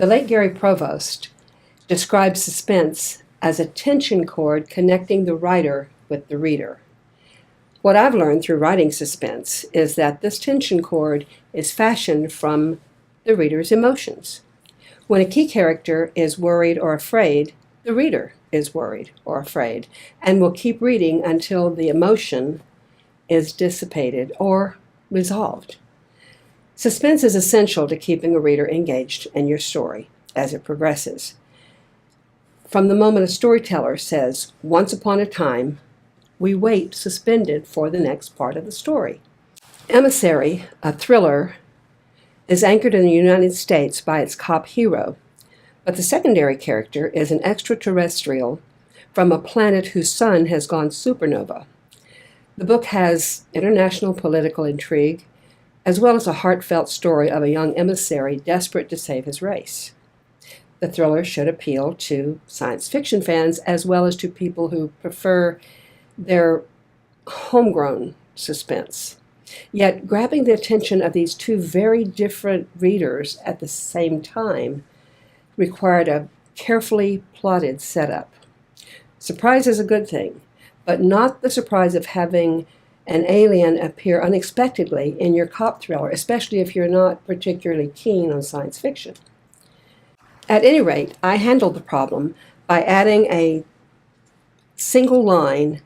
The late Gary Provost described suspense as a tension cord connecting the writer with the reader. What I've learned through writing suspense is that this tension cord is fashioned from the reader's emotions. When a key character is worried or afraid, the reader is worried or afraid and will keep reading until the emotion is dissipated or resolved. Suspense is essential to keeping a reader engaged in your story as it progresses. From the moment a storyteller says, "Once upon a time," we wait suspended for the next part of the story. Emissary, a thriller, is anchored in the United States by its cop hero, but the secondary character is an extraterrestrial from a planet whose sun has gone supernova. The book has international political intrigue, as well as a heartfelt story of a young emissary desperate to save his race. The thriller should appeal to science fiction fans as well as to people who prefer their homegrown suspense. Yet grabbing the attention of these two very different readers at the same time required a carefully plotted setup. Surprise is a good thing, but not the surprise of having an alien appear unexpectedly in your cop thriller, especially if you're not particularly keen on science fiction. At any rate, I handled the problem by adding a single line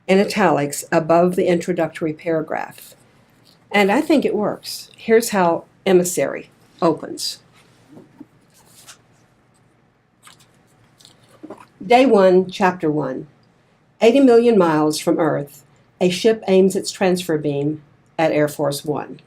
in italics above the introductory paragraph. And I think it works. Here's how Emissary opens. Day 1, Chapter 1. 80 million miles from Earth, a ship aims its transfer beam at Air Force One.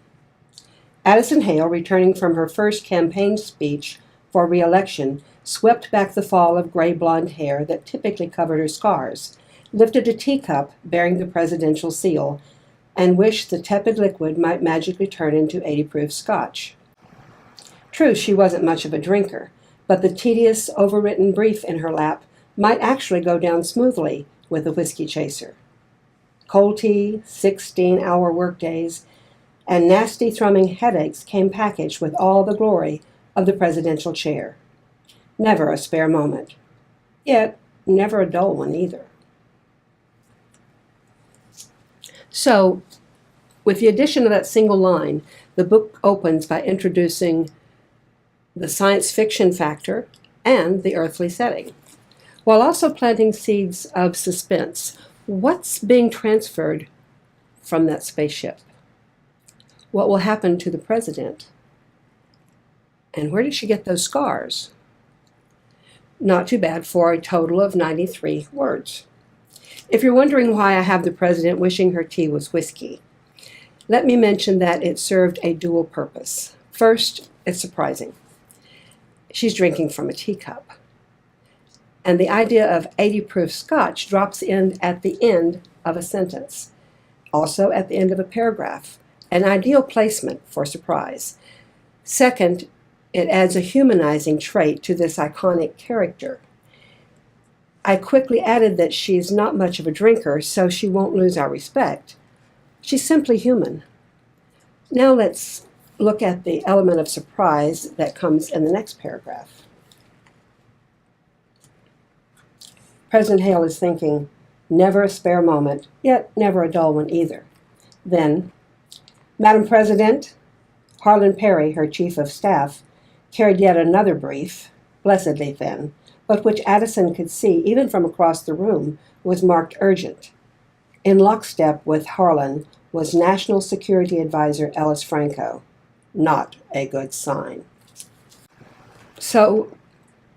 Addison Hale, returning from her first campaign speech for re-election, swept back the fall of gray blonde hair that typically covered her scars, lifted a teacup bearing the presidential seal, and wished the tepid liquid might magically turn into 80-proof scotch. True, she wasn't much of a drinker, but the tedious, overwritten brief in her lap might actually go down smoothly with a whiskey chaser. Cold tea, 16-hour workdays, and nasty thrumming headaches came packaged with all the glory of the presidential chair. Never a spare moment. Yet, never a dull one either. So, with the addition of that single line, the book opens by introducing the science fiction factor and the earthly setting, while also planting seeds of suspense. What's being transferred from that spaceship? What will happen to the president? And where did she get those scars? Not too bad for a total of 93 words. If you're wondering why I have the president wishing her tea was whiskey, let me mention that it served a dual purpose. First, it's surprising. She's drinking from a teacup. And the idea of 80-proof scotch drops in at the end of a sentence, also at the end of a paragraph, an ideal placement for surprise. Second, it adds a humanizing trait to this iconic character. I quickly added that she's not much of a drinker, so she won't lose our respect. She's simply human. Now let's look at the element of surprise that comes in the next paragraph. President Hale is thinking, never a spare moment, yet never a dull one either. Then, Madam President, Harlan Perry, her chief of staff, carried yet another brief, blessedly thin, but which Addison could see, even from across the room, was marked urgent. In lockstep with Harlan was National Security Advisor Ellis Franco. Not a good sign. So,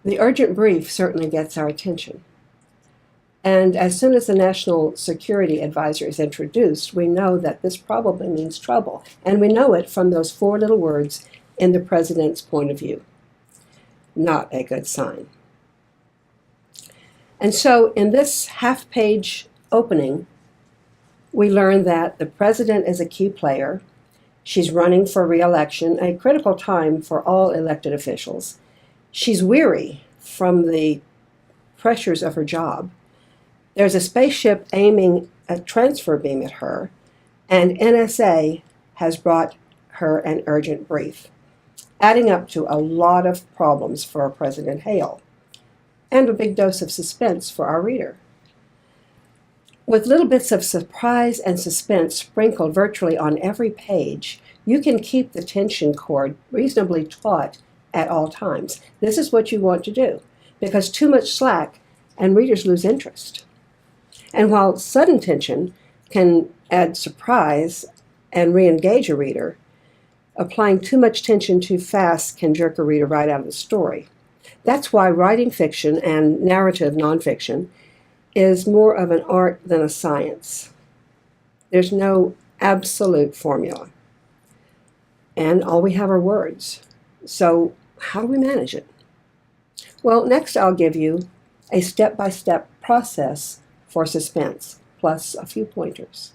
the urgent brief certainly gets our attention. And as soon as the National Security Advisor is introduced, we know that this probably means trouble. And we know it from those four little words in the president's point of view. Not a good sign. And so in this half-page opening, we learn that the president is a key player. She's running for re-election, a critical time for all elected officials. She's weary from the pressures of her job. There's a spaceship aiming a transfer beam at her, and NSA has brought her an urgent brief. adding up to a lot of problems for President Hale, and a big dose of suspense for our reader. With little bits of surprise and suspense sprinkled virtually on every page, you can keep the tension cord reasonably taut at all times. This is what you want to do, because too much slack and readers lose interest. And while sudden tension can add surprise and re-engage a reader, applying too much tension too fast can jerk a reader right out of the story. That's why writing fiction and narrative nonfiction is more of an art than a science. There's no absolute formula. And all we have are words. So how do we manage it? Well, next I'll give you a step-by-step process for suspense, plus a few pointers.